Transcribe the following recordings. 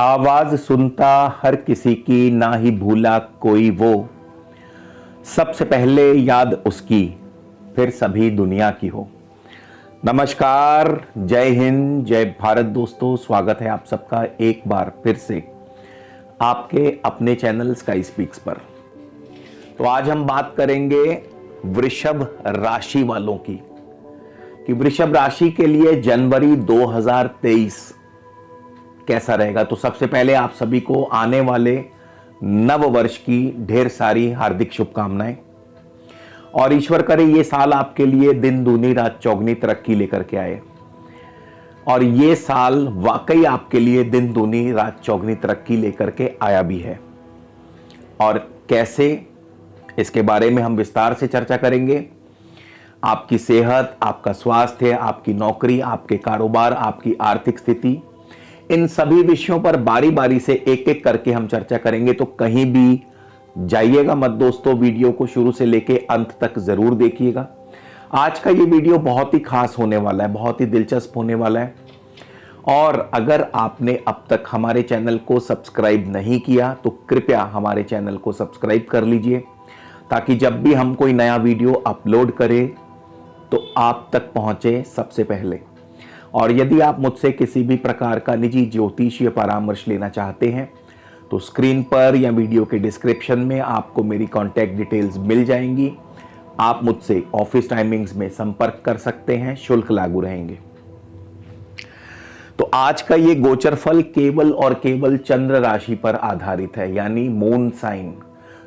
आवाज सुनता हर किसी की, ना ही भूला कोई वो। सबसे पहले याद उसकी, फिर सभी दुनिया की हो। नमस्कार, जय हिंद, जय भारत दोस्तों। स्वागत है आप सबका एक बार फिर से आपके अपने चैनल स्काई स्पीक्स पर। तो आज हम बात करेंगे वृषभ राशि वालों की कि वृषभ राशि के लिए जनवरी 2023 कैसा रहेगा। तो सबसे पहले आप सभी को आने वाले नव वर्ष की ढेर सारी हार्दिक शुभकामनाएं और ईश्वर करे ये साल आपके लिए दिन दूनी रात चौगनी तरक्की लेकर के आए। और ये साल वाकई आपके लिए दिन दूनी रात चौगनी तरक्की लेकर के आया भी है। और कैसे, इसके बारे में हम विस्तार से चर्चा करेंगे। आपकी सेहत, आपका स्वास्थ्य, आपकी नौकरी, आपके कारोबार, आपकी आर्थिक स्थिति, इन सभी विषयों पर बारी बारी से एक एक करके हम चर्चा करेंगे। तो कहीं भी जाइएगा मत दोस्तों, वीडियो को शुरू से लेके अंत तक जरूर देखिएगा। आज का ये वीडियो बहुत ही खास होने वाला है, बहुत ही दिलचस्प होने वाला है। और अगर आपने अब तक हमारे चैनल को सब्सक्राइब नहीं किया तो कृपया हमारे चैनल को सब्सक्राइब कर लीजिए, ताकि जब भी हम कोई नया वीडियो अपलोड करें तो आप तक पहुंचे सबसे पहले। और यदि आप मुझसे किसी भी प्रकार का निजी ज्योतिषीय परामर्श लेना चाहते हैं तो स्क्रीन पर या वीडियो के डिस्क्रिप्शन में आपको मेरी कॉन्टैक्ट डिटेल्स मिल जाएंगी। आप मुझसे ऑफिस टाइमिंग्स में संपर्क कर सकते हैं, शुल्क लागू रहेंगे। तो आज का ये गोचर फल केवल और केवल चंद्र राशि पर आधारित है, यानी मून साइन।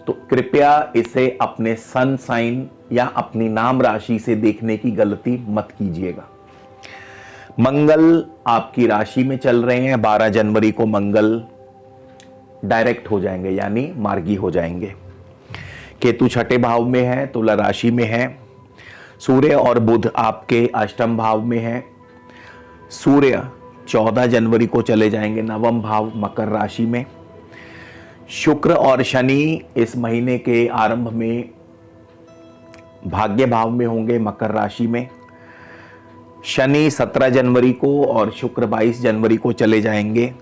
तो कृपया इसे अपने सन साइन या अपनी नाम राशि से देखने की गलती मत कीजिएगा। मंगल आपकी राशि में चल रहे हैं। 12 जनवरी को मंगल डायरेक्ट हो जाएंगे, यानी मार्गी हो जाएंगे। केतु छठे भाव में है, तुला राशि में है। सूर्य और बुध आपके अष्टम भाव में है। सूर्य 14 जनवरी को चले जाएंगे नवम भाव मकर राशि में। शुक्र और शनि इस महीने के आरंभ में भाग्य भाव में होंगे मकर राशि में। शनि 17 जनवरी को और शुक्र 22 जनवरी को चले जाएंगे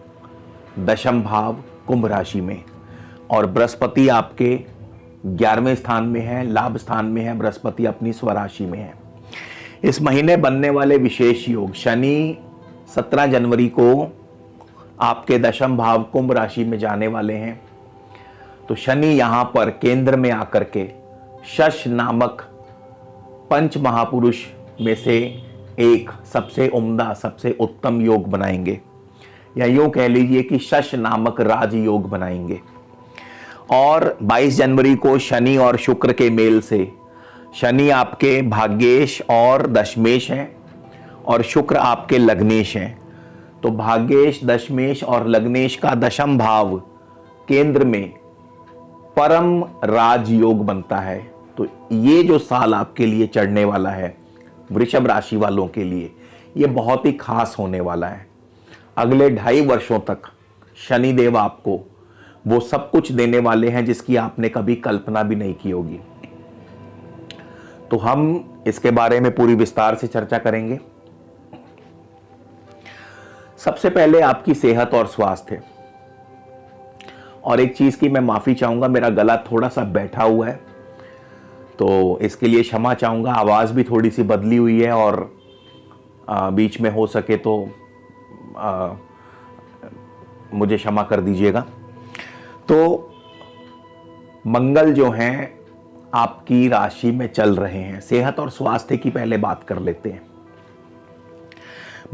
दशम भाव कुंभ राशि में। और बृहस्पति आपके 11वें स्थान में है, लाभ स्थान में है। बृहस्पति अपनी स्वराशि में है। इस महीने बनने वाले विशेष योग, शनि 17 जनवरी को आपके दशम भाव कुंभ राशि में जाने वाले हैं। तो शनि यहां पर केंद्र में आकर के शश नामक पंच महापुरुष में से एक सबसे उम्दा, सबसे उत्तम योग बनाएंगे, या यूं कह लीजिए कि शश नामक राज योग बनाएंगे। और 22 जनवरी को शनि और शुक्र के मेल से, शनि आपके भाग्येश और दशमेश हैं और शुक्र आपके लग्नेश हैं। तो भाग्येश, दशमेश और लग्नेश का दशम भाव केंद्र में परम राज योग बनता है। तो ये जो साल आपके लिए चढ़ने वाला है वृषभ राशि वालों के लिए, ये बहुत ही खास होने वाला है। अगले 2.5 वर्षों तक शनिदेव आपको वो सब कुछ देने वाले हैं जिसकी आपने कभी कल्पना भी नहीं की होगी। तो हम इसके बारे में पूरी विस्तार से चर्चा करेंगे। सबसे पहले आपकी सेहत और स्वास्थ्य। और एक चीज की मैं माफी चाहूंगा, मेरा गला थोड़ा सा बैठा हुआ है, तो इसके लिए क्षमा चाहूंगा। आवाज भी थोड़ी सी बदली हुई है और बीच में हो सके तो मुझे क्षमा कर दीजिएगा। तो मंगल जो हैं आपकी राशि में चल रहे हैं। सेहत और स्वास्थ्य की पहले बात कर लेते हैं।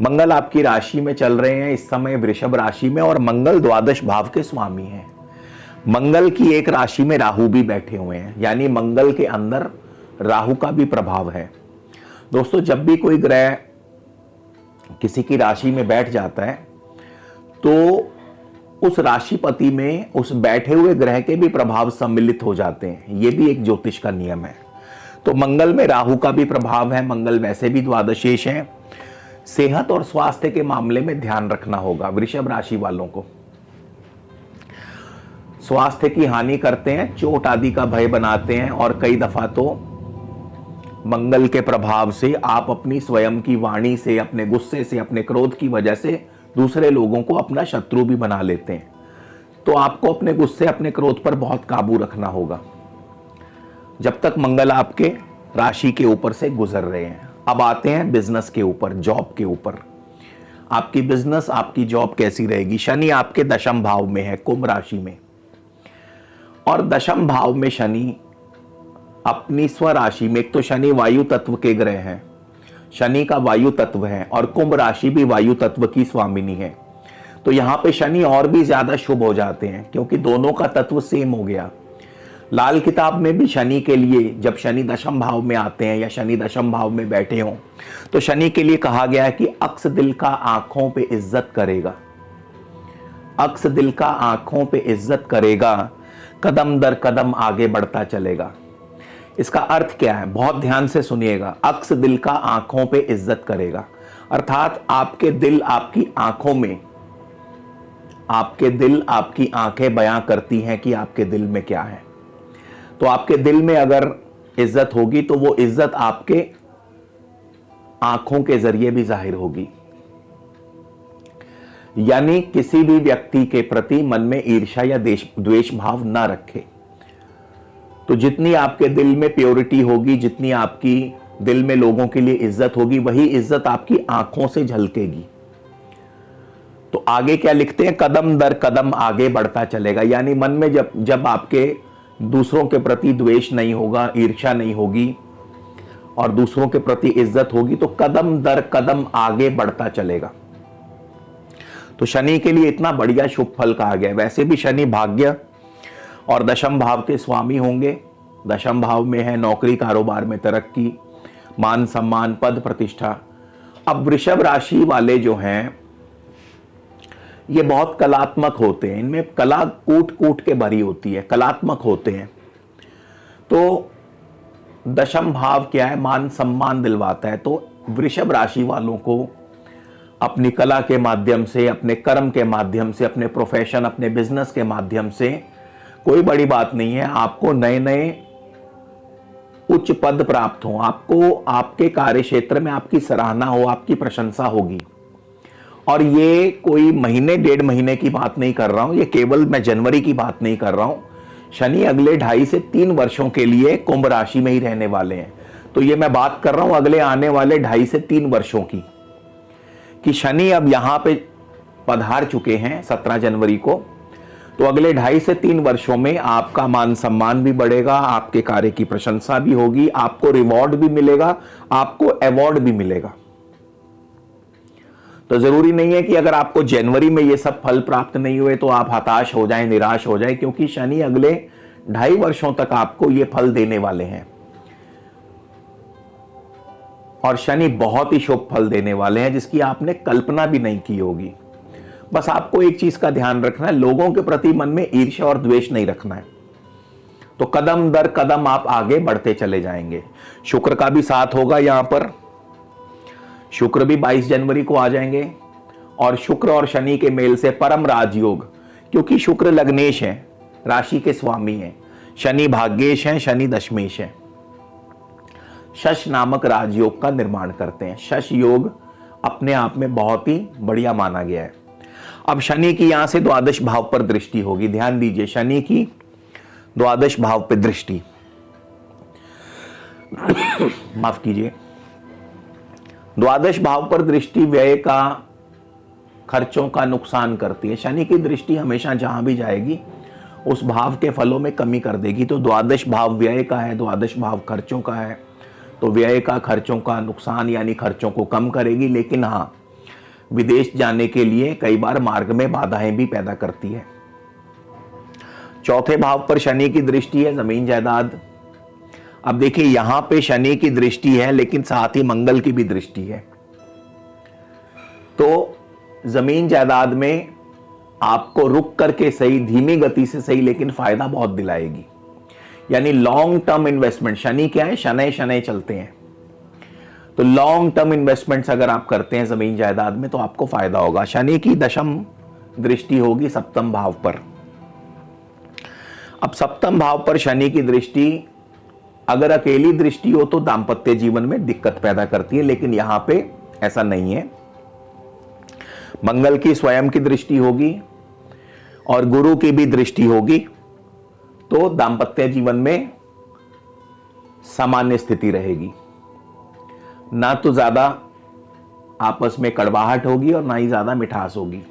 मंगल आपकी राशि में चल रहे हैं इस समय वृषभ राशि में, और मंगल द्वादश भाव के स्वामी हैं। मंगल की एक राशि में राहु भी बैठे हुए हैं, यानी मंगल के अंदर राहु का भी प्रभाव है। दोस्तों, जब भी कोई ग्रह किसी की राशि में बैठ जाता है तो उस राशिपति में उस बैठे हुए ग्रह के भी प्रभाव सम्मिलित हो जाते हैं। यह भी एक ज्योतिष का नियम है। तो मंगल में राहु का भी प्रभाव है। मंगल वैसे भी द्वादशेश है। सेहत और स्वास्थ्य के मामले में ध्यान रखना होगा वृषभ राशि वालों को। स्वास्थ्य की हानि करते हैं, चोट आदि का भय बनाते हैं, और कई दफा तो मंगल के प्रभाव से आप अपनी स्वयं की वाणी से, अपने गुस्से से, अपने क्रोध की वजह से दूसरे लोगों को अपना शत्रु भी बना लेते हैं। तो आपको अपने गुस्से, अपने क्रोध पर बहुत काबू रखना होगा जब तक मंगल आपके राशि के ऊपर से गुजर रहे हैं। अब आते हैं बिजनेस के ऊपर, जॉब के ऊपर। आपकी बिजनेस, आपकी जॉब कैसी रहेगी? शनि आपके दशम भाव में है, कुंभ राशि में, और दशम भाव में शनि अपनी स्वराशि में, एक तो शनि वायु तत्व के ग्रह हैं, शनि का वायु तत्व है और कुंभ राशि भी वायु तत्व की स्वामिनी है। तो यहां पे शनि और भी ज्यादा शुभ हो जाते हैं क्योंकि दोनों का तत्व सेम हो गया। लाल किताब में भी शनि के लिए, जब शनि दशम भाव में आते हैं या शनि दशम भाव में बैठे हों, तो शनि के लिए कहा गया है कि अक्स दिल का आंखों पे इज्जत करेगा, अक्स दिल का आंखों पे इज्जत करेगा, कदम दर कदम आगे बढ़ता चलेगा। इसका अर्थ क्या है? बहुत ध्यान से सुनिएगा। अक्स दिल का आंखों पे इज्जत करेगा अर्थात आपके दिल आपकी आंखों में, आपके दिल आपकी आंखें बयां करती हैं कि आपके दिल में क्या है। तो आपके दिल में अगर इज्जत होगी तो वो इज्जत आपके आंखों के जरिए भी जाहिर होगी। यानी किसी भी व्यक्ति के प्रति मन में ईर्ष्या या द्वेष भाव ना रखे। तो जितनी आपके दिल में प्योरिटी होगी, जितनी आपकी दिल में लोगों के लिए इज्जत होगी, वही इज्जत आपकी आंखों से झलकेगी। तो आगे क्या लिखते हैं? कदम दर कदम आगे बढ़ता चलेगा। यानी मन में जब आपके दूसरों के प्रति द्वेष नहीं होगा, ईर्ष्या नहीं होगी और दूसरों के प्रति इज्जत होगी, तो कदम दर कदम आगे बढ़ता चलेगा। तो शनि के लिए इतना बढ़िया शुभ फल कहा गया। वैसे भी शनि भाग्य और दशम भाव के स्वामी होंगे। दशम भाव में है नौकरी, कारोबार में तरक्की, मान सम्मान, पद प्रतिष्ठा। अब वृषभ राशि वाले जो हैं ये बहुत कलात्मक होते हैं, इनमें कला कूट कूट के भरी होती है, कलात्मक होते हैं। तो दशम भाव क्या है? मान सम्मान दिलवाता है। तो वृषभ राशि वालों को अपनी कला के माध्यम से, अपने कर्म के माध्यम से, अपने प्रोफेशन, अपने बिजनेस के माध्यम से, कोई बड़ी बात नहीं है, आपको नए नए उच्च पद प्राप्त हो, आपको आपके कार्य क्षेत्र में आपकी सराहना हो, आपकी प्रशंसा होगी। और ये कोई महीने, 1.5 महीने की बात नहीं कर रहा हूं, ये केवल मैं जनवरी की बात नहीं कर रहा हूं। शनि अगले 2.5 से 3 वर्षों के लिए कुंभ राशि में ही रहने वाले हैं। तो ये मैं बात कर रहा हूं अगले आने वाले 2.5 से 3 वर्षों की, कि शनि अब यहां पे पधार चुके हैं 17 जनवरी को। तो अगले 2.5 से 3 वर्षों में आपका मान सम्मान भी बढ़ेगा, आपके कार्य की प्रशंसा भी होगी, आपको रिवॉर्ड भी मिलेगा, आपको अवार्ड भी मिलेगा। तो जरूरी नहीं है कि अगर आपको जनवरी में ये सब फल प्राप्त नहीं हुए तो आप हताश हो जाएं, निराश हो जाएं, क्योंकि शनि अगले 2.5 वर्षों तक आपको ये फल देने वाले हैं। और शनि बहुत ही शुभ फल देने वाले हैं जिसकी आपने कल्पना भी नहीं की होगी। बस आपको एक चीज का ध्यान रखना है, लोगों के प्रति मन में ईर्ष्या और द्वेष नहीं रखना है। तो कदम दर कदम आप आगे बढ़ते चले जाएंगे। शुक्र का भी साथ होगा यहां पर, शुक्र भी 22 जनवरी को आ जाएंगे। और शुक्र और शनि के मेल से परम राजयोग, क्योंकि शुक्र लग्नेश है, राशि के स्वामी हैं, शनि भाग्येश हैं, शनि दशमेश हैं, शश नामक राजयोग का निर्माण करते हैं। शश योग अपने आप में बहुत ही बढ़िया माना गया है। अब शनि की यहां से द्वादश भाव पर दृष्टि होगी। ध्यान दीजिए, शनि की द्वादश भाव पर दृष्टि माफ कीजिए, द्वादश भाव पर दृष्टि व्यय का, खर्चों का नुकसान करती है। शनि की दृष्टि हमेशा जहां भी जाएगी उस भाव के फलों में कमी कर देगी। तो द्वादश भाव व्यय का है, द्वादश भाव खर्चों का है, तो व्यय का, खर्चों का नुकसान यानी खर्चों को कम करेगी। लेकिन हाँ, विदेश जाने के लिए कई बार मार्ग में बाधाएं भी पैदा करती है। चौथे भाव पर शनि की दृष्टि है, जमीन जायदाद। अब देखिए यहां पे शनि की दृष्टि है लेकिन साथ ही मंगल की भी दृष्टि है। तो जमीन जायदाद में आपको रुक करके सही, धीमी गति से सही, लेकिन फायदा बहुत दिलाएगी। यानी लॉन्ग टर्म इन्वेस्टमेंट, शनि क्या है? शनै शनै चलते हैं। तो लॉन्ग टर्म इन्वेस्टमेंट्स अगर आप करते हैं जमीन जायदाद में तो आपको फायदा होगा। शनि की दशम दृष्टि होगी सप्तम भाव पर। अब सप्तम भाव पर शनि की दृष्टि अगर अकेली दृष्टि हो तो दांपत्य जीवन में दिक्कत पैदा करती है, लेकिन यहां पे ऐसा नहीं है। मंगल की स्वयं की दृष्टि होगी और गुरु की भी दृष्टि होगी, तो दांपत्य जीवन में सामान्य स्थिति रहेगी। ना तो ज्यादा आपस में कड़वाहट होगी और ना ही ज्यादा मिठास होगी।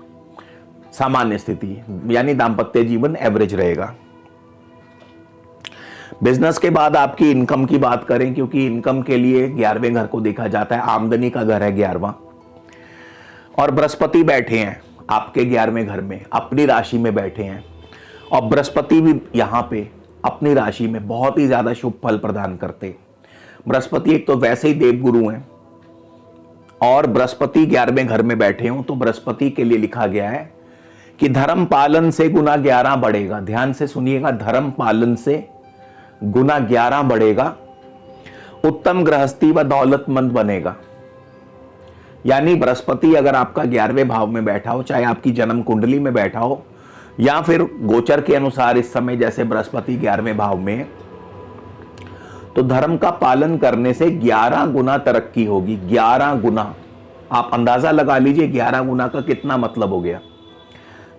सामान्य स्थिति यानी दांपत्य जीवन एवरेज रहेगा। बिजनेस के बाद आपकी इनकम की बात करें, क्योंकि इनकम के लिए 11वें घर को देखा जाता है, आमदनी का घर है 11वां, और बृहस्पति बैठे हैं आपके 11वें घर में, अपनी राशि में बैठे हैं, और बृहस्पति भी यहां पे अपनी राशि में बहुत ही ज्यादा शुभ फल प्रदान करते। बृहस्पति एक तो वैसे ही देवगुरु हैं, और बृहस्पति 11वें घर में बैठे हों तो बृहस्पति के लिए लिखा गया है कि धर्म पालन से गुना 11 बढ़ेगा। ध्यान से सुनिएगा, धर्म पालन से गुना 11 बढ़ेगा, उत्तम गृहस्थी व दौलतमंद बनेगा। यानी बृहस्पति अगर आपका 11वें भाव में बैठा हो, चाहे आपकी जन्म कुंडली में बैठा हो या फिर गोचर के अनुसार इस समय जैसे बृहस्पति 11वें भाव में, तो धर्म का पालन करने से 11 गुना तरक्की होगी। 11 गुना, आप अंदाजा लगा लीजिए 11 गुना का कितना मतलब हो गया।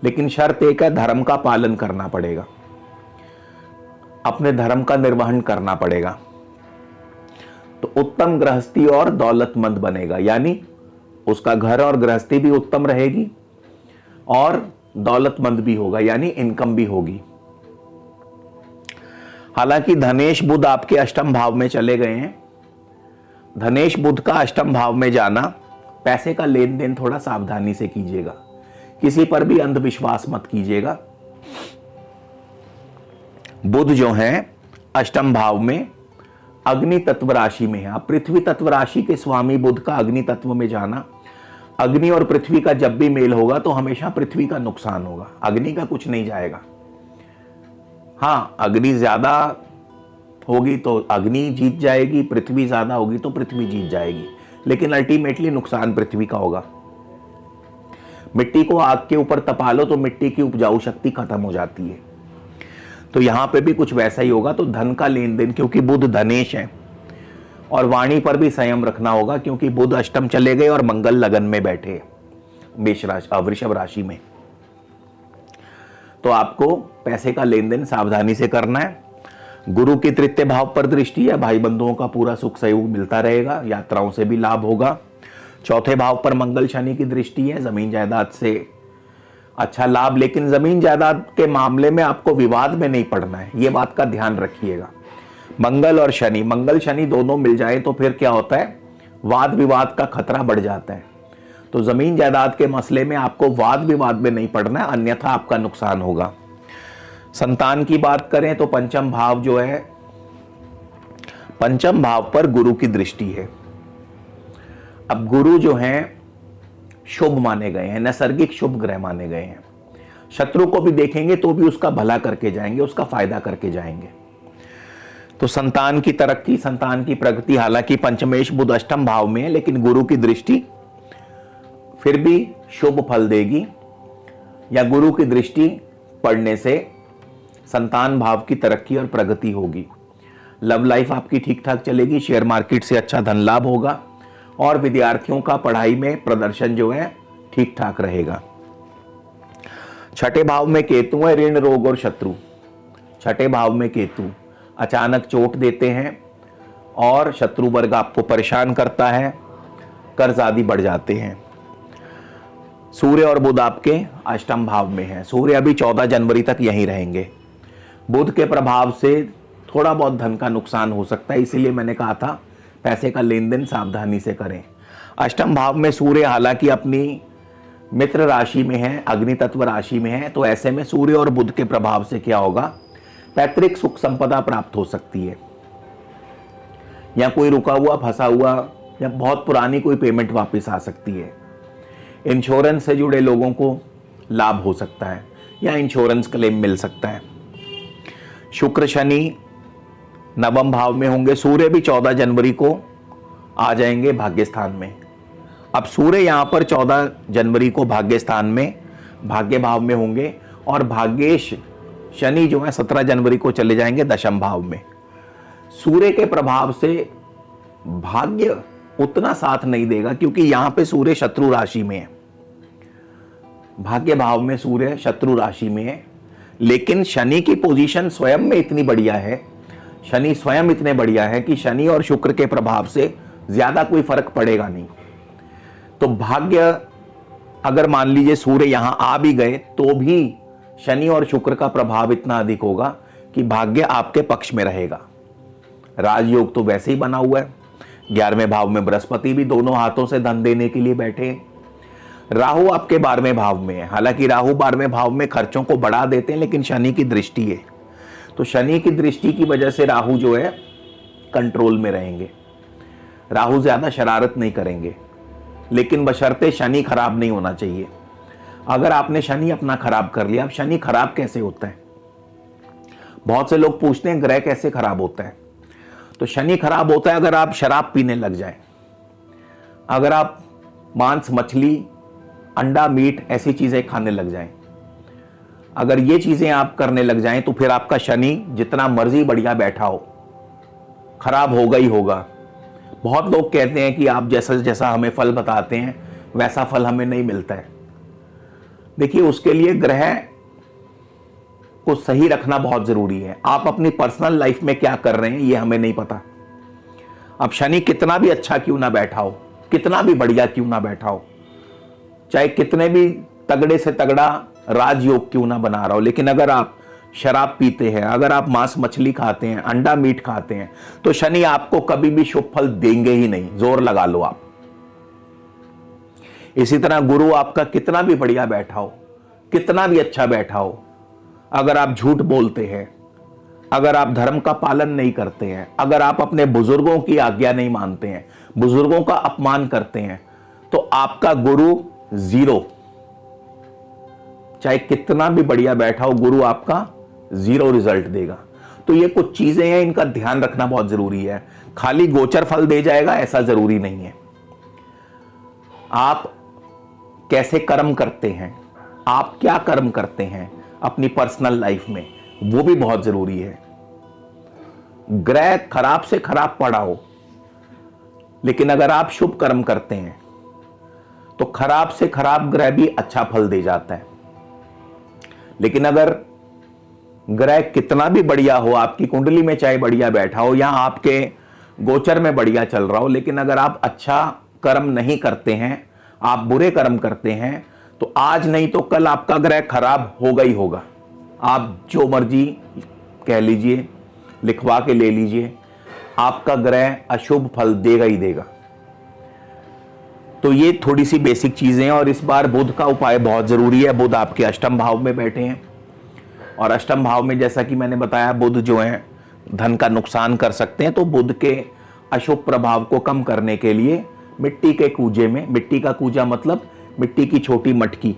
लेकिन शर्त एक है, धर्म का पालन करना पड़ेगा, अपने धर्म का निर्वहन करना पड़ेगा। तो उत्तम गृहस्थी और दौलतमंद बनेगा, यानी उसका घर और गृहस्थी भी उत्तम रहेगी और दौलतमंद भी होगा, यानी इनकम भी होगी। हालांकि धनेश बुध आपके अष्टम भाव में चले गए हैं। धनेश बुध का अष्टम भाव में जाना, पैसे का लेन देन थोड़ा सावधानी से कीजिएगा, किसी पर भी अंधविश्वास मत कीजिएगा। बुध जो है अष्टम भाव में अग्नि तत्व राशि में है। अब पृथ्वी तत्व राशि के स्वामी बुध का अग्नि तत्व में जाना, अग्नि और पृथ्वी का जब भी मेल होगा तो हमेशा पृथ्वी का नुकसान होगा, अग्नि का कुछ नहीं जाएगा। हाँ, अग्नि ज्यादा होगी तो अग्नि जीत जाएगी, पृथ्वी ज्यादा होगी तो पृथ्वी जीत जाएगी, लेकिन अल्टीमेटली नुकसान पृथ्वी का होगा। मिट्टी को आग के ऊपर तपा लो तो मिट्टी की उपजाऊ शक्ति खत्म हो जाती है। तो यहां पे भी कुछ वैसा ही होगा। तो धन का लेन देन, क्योंकि बुध धनेश है, और वाणी पर भी संयम रखना होगा, क्योंकि बुध अष्टम चले गए और मंगल लगन में बैठे मेष राशि वृषभ राशि में। तो आपको पैसे का लेन देन सावधानी से करना है। गुरु की तृतीय भाव पर दृष्टि है, भाई बंधुओं का पूरा सुख सहयोग मिलता रहेगा, यात्राओं से भी लाभ होगा। चौथे भाव पर मंगल शनि की दृष्टि है, जमीन जायदाद से अच्छा लाभ, लेकिन जमीन जायदाद के मामले में आपको विवाद में नहीं पड़ना है, ये बात का ध्यान रखिएगा। मंगल और शनि, मंगल शनि दोनों मिल जाए तो फिर क्या होता है, वाद विवाद का खतरा बढ़ जाता है। तो जमीन जायदाद के मसले में आपको वाद विवाद में नहीं पड़ना है, अन्यथा आपका नुकसान होगा। संतान की बात करें तो पंचम भाव जो है, पंचम भाव पर गुरु की दृष्टि है। अब गुरु जो हैं शुभ माने गए हैं, नैसर्गिक शुभ ग्रह माने गए हैं। शत्रु को भी देखेंगे तो भी उसका भला करके जाएंगे, उसका फायदा करके जाएंगे। तो संतान की तरक्की, संतान की प्रगति, हालांकि पंचमेश बुध अष्टम भाव में है, लेकिन गुरु की दृष्टि फिर भी शुभ फल देगी, या गुरु की दृष्टि पड़ने से संतान भाव की तरक्की और प्रगति होगी। लव लाइफ आपकी ठीक ठाक चलेगी, शेयर मार्केट से अच्छा धन लाभ होगा, और विद्यार्थियों का पढ़ाई में प्रदर्शन जो है ठीक ठाक रहेगा। छठे भाव में केतु है, ऋण रोग और शत्रु। छठे भाव में केतु अचानक चोट देते हैं और शत्रु वर्ग आपको परेशान करता है, कर्ज आदि बढ़ जाते हैं। सूर्य और बुध आपके अष्टम भाव में है। सूर्य अभी 14 जनवरी तक यहीं रहेंगे। बुध के प्रभाव से थोड़ा बहुत धन का नुकसान हो सकता है, इसीलिए मैंने कहा था पैसे का लेन देन सावधानी से करें। अष्टम भाव में सूर्य हालांकि अपनी मित्र राशि में है, अग्नि तत्व राशि में है, तो ऐसे में सूर्य और बुध के प्रभाव से क्या होगा, पैतृक सुख संपदा प्राप्त हो सकती है, या कोई रुका हुआ फंसा हुआ या बहुत पुरानी कोई पेमेंट वापस आ सकती है। इंश्योरेंस से जुड़े लोगों को लाभ हो सकता है या इंश्योरेंस क्लेम मिल सकता है। शुक्र शनि नवम भाव में होंगे। सूर्य भी 14 जनवरी को आ जाएंगे भाग्य स्थान में। अब सूर्य यहां पर 14 जनवरी को भाग्य स्थान में, भाग्य भाव में होंगे, और भाग्येश शनि जो है 17 जनवरी को चले जाएंगे दशम भाव में। सूर्य के प्रभाव से भाग्य उतना साथ नहीं देगा, क्योंकि यहां पे सूर्य शत्रु राशि में है। भाग्य भाव में सूर्य शत्रु राशि में है, लेकिन शनि की पोजीशन स्वयं में इतनी बढ़िया है, शनि स्वयं इतने बढ़िया है कि शनि और शुक्र के प्रभाव से ज्यादा कोई फर्क पड़ेगा नहीं। तो भाग्य, अगर मान लीजिए सूर्य यहां आ भी गए तो भी शनि और शुक्र का प्रभाव इतना अधिक होगा कि भाग्य आपके पक्ष में रहेगा। राजयोग तो वैसे ही बना हुआ है, 11वें भाव में बृहस्पति भी दोनों हाथों से धन देने के लिए बैठे हैं। राहु आपके 12वें भाव में है, हालांकि राहु 12वें भाव में खर्चों को बढ़ा देते हैं, लेकिन शनि की दृष्टि है, तो शनि की दृष्टि की वजह से राहु जो है कंट्रोल में रहेंगे। राहु ज्यादा शरारत नहीं करेंगे, लेकिन बशर्ते शनि खराब नहीं होना चाहिए। अगर आपने शनि अपना खराब कर लिया, अब शनि खराब कैसे होता है? बहुत से लोग पूछते हैं ग्रह कैसे खराब होता है। तो शनि खराब होता है अगर आप शराब पीने लग जाएं, अगर आप मांस, मछली, अंडा, मीट ऐसी चीजें खाने लग जाएं, अगर ये चीजें आप करने लग जाएं तो फिर आपका शनि जितना मर्जी बढ़िया बैठा हो खराब होगा ही होगा। बहुत लोग कहते हैं कि आप जैसा जैसा हमें फल बताते हैं वैसा फल हमें नहीं मिलता है। देखिए, उसके लिए ग्रह को सही रखना बहुत जरूरी है। आप अपनी पर्सनल लाइफ में क्या कर रहे हैं ये हमें नहीं पता। अब शनि कितना भी अच्छा क्यों ना बैठा हो, कितना भी बढ़िया क्यों ना बैठा हो, चाहे कितने भी तगड़े से तगड़ा राजयोग क्यों ना बना रहा हो, लेकिन अगर आप शराब पीते हैं, अगर आप मांस मछली खाते हैं, अंडा मीट खाते हैं, तो शनि आपको कभी भी शुभ फल देंगे ही नहीं, जोर लगा लो आप। इसी तरह गुरु आपका कितना भी बढ़िया बैठा हो, कितना भी अच्छा बैठा हो, अगर आप झूठ बोलते हैं, अगर आप धर्म का पालन नहीं करते हैं, अगर आप अपने बुजुर्गों की आज्ञा नहीं मानते हैं, बुजुर्गों का अपमान करते हैं, तो आपका गुरु जीरो। चाहे कितना भी बढ़िया बैठा हो, गुरु आपका जीरो रिजल्ट देगा। तो ये कुछ चीजें हैं, इनका ध्यान रखना बहुत जरूरी है। खाली गोचर फल दे जाएगा ऐसा जरूरी नहीं है। आप कैसे कर्म करते हैं, आप क्या कर्म करते हैं अपनी पर्सनल लाइफ में, वो भी बहुत जरूरी है। ग्रह खराब से खराब पड़ा हो, लेकिन अगर आप शुभ कर्म करते हैं तो खराब से खराब ग्रह भी अच्छा फल दे जाता है। लेकिन अगर ग्रह कितना भी बढ़िया हो, आपकी कुंडली में चाहे बढ़िया बैठा हो या आपके गोचर में बढ़िया चल रहा हो, लेकिन अगर आप अच्छा कर्म नहीं करते हैं, आप बुरे कर्म करते हैं, तो आज नहीं तो कल आपका ग्रह खराब होगा ही होगा। आप जो मर्जी कह लीजिए, लिखवा के ले लीजिए, आपका ग्रह अशुभ फल देगा ही देगा। तो ये थोड़ी सी बेसिक चीजें हैं। और इस बार बुध का उपाय बहुत जरूरी है। बुध आपके अष्टम भाव में बैठे हैं, और अष्टम भाव में जैसा कि मैंने बताया बुध जो है धन का नुकसान कर सकते हैं। तो बुध के अशुभ प्रभाव को कम करने के लिए मिट्टी के कूजे में, मिट्टी का कूजा मतलब मिट्टी की छोटी मटकी,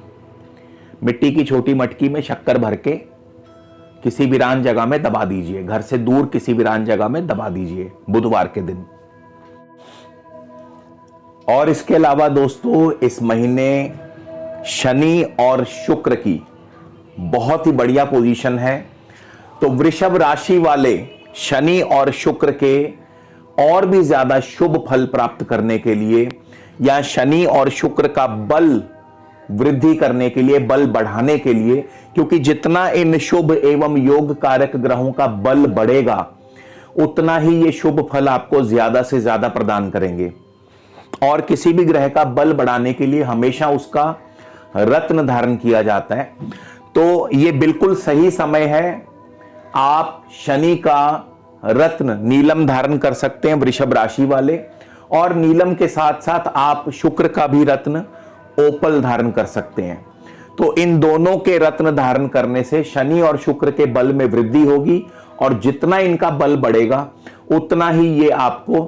मिट्टी की छोटी मटकी में शक्कर भर के किसी वीरान जगह में दबा दीजिए, घर से दूर किसी वीरान जगह में दबा दीजिए बुधवार के दिन। और इसके अलावा दोस्तों, इस महीने शनि और शुक्र की बहुत ही बढ़िया पोजीशन है। तो वृषभ राशि वाले शनि और शुक्र के और भी ज्यादा शुभ फल प्राप्त करने के लिए या शनि और शुक्र का बल वृद्धि करने के लिए, बल बढ़ाने के लिए, क्योंकि जितना इन शुभ एवं योग कारक ग्रहों का बल बढ़ेगा उतना ही ये शुभ फल आपको ज्यादा से ज्यादा प्रदान करेंगे। और किसी भी ग्रह का बल बढ़ाने के लिए हमेशा उसका रत्न धारण किया जाता है। तो ये बिल्कुल सही समय है। आप शनि का रत्न नीलम धारण कर सकते हैं वृषभ राशि वाले, और नीलम के साथ साथ आप शुक्र का भी रत्न ओपल धारण कर सकते हैं। तो इन दोनों के रत्न धारण करने से शनि और शुक्र के बल में वृद्धि होगी, और जितना इनका बल बढ़ेगा उतना ही ये आपको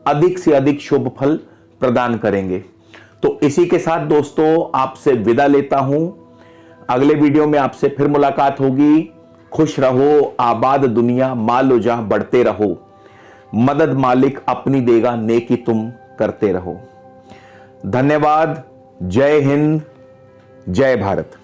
अधिक से अधिक शुभ फल प्रदान करेंगे। तो इसी के साथ दोस्तों आपसे विदा लेता हूं। अगले वीडियो में आपसे फिर मुलाकात होगी। खुश रहो, आबाद दुनिया, मालो जा बढ़ते रहो, मदद मालिक अपनी देगा, नेकी तुम करते रहो। धन्यवाद। जय हिंद, जय भारत।